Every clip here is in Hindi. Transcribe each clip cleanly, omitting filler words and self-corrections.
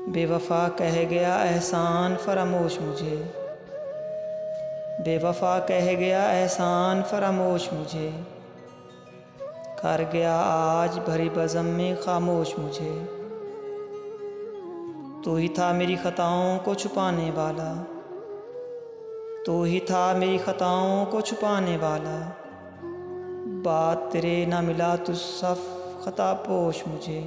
बेवफ़ा कह गया एहसान फरामोश मुझे, बेवफ़ा कह गया एहसान फरामोश मुझे, कर गया आज भरी बज़म में खामोश मुझे। तू ही था मेरी ख़ताओं को छुपाने वाला, तू ही था मेरी ख़ताओं को छुपाने वाला, बात तेरे ना मिला तू सफ़ ख़ता पोश मुझे।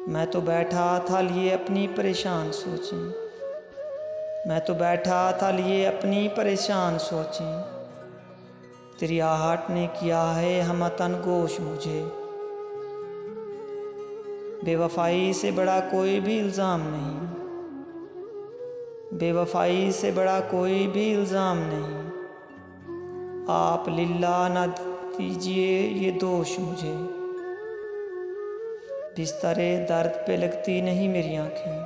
मैं तो बैठा था लिए अपनी परेशान सोचें, मैं तो बैठा था लिए अपनी परेशान सोचें, तेरी आहट ने किया है हम तन गोश मुझे। बेवफ़ाई से बड़ा कोई भी इल्ज़ाम नहीं, बेवफ़ाई से बड़ा कोई भी इल्ज़ाम नहीं, आप लिल्लाह ना दीजिए ये दोष मुझे। बिस्तरे दर्द पे लगती नहीं मेरी आँखें,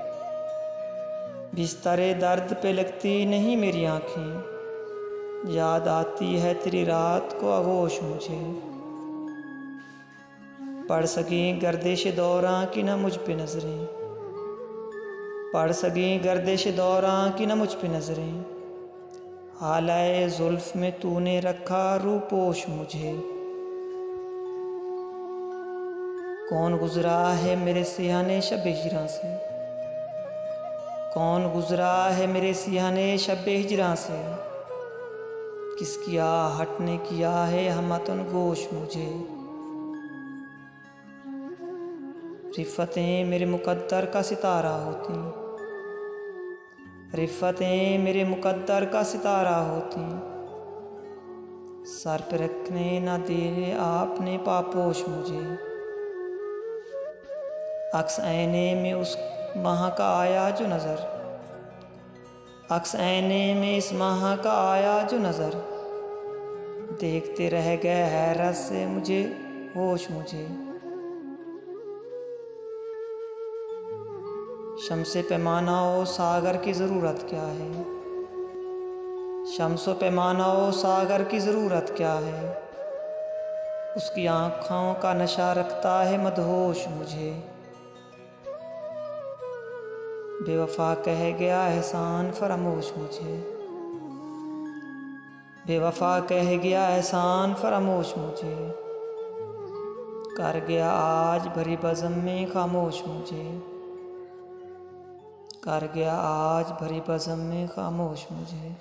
बिस्तरे दर्द पे लगती नहीं मेरी आँखें, याद आती है तेरी रात को आगोश मुझे। पढ़ सकें गर्दिश दौरां की न मुझ पे नज़रें, पढ़ सकें गर्दिश दौरां की न मुझ पे नज़रें, हालाए ज़ुल्फ़ में तूने रखा रूपोश मुझे। कौन गुज़रा है मेरे सियाने शब हिजरां से, कौन गुज़रा है मेरे सियाने शब हिजरां से, किसकी आहट ने किया है हमतन गोश मुझे। रिफ़तें मेरे मुक़द्दर का सितारा होती, रिफ़तें मेरे मुक़द्दर का सितारा होती, सर पे रखने ना दे आपने पापोश मुझे। अक्स ऐने में उस माह का आया जो नज़र, अक्स ऐने में इस माह का आया जो नज़र, देखते रह गए हैरत से मुझे होश मुझे। शम्से पैमाना ओ सागर की ज़रूरत क्या है, शम्सो पैमाना ओ सागर की ज़रूरत क्या है, उसकी आँखों का नशा रखता है मदहोश मुझे। बेवफ़ा कह गया एहसान फरामोश मुझे, बेवफ़ा कह गया एहसान फरामोश मुझे, कर गया आज भरी बज़म में खामोश मुझे, कर गया आज भरी बज़म में खामोश मुझे।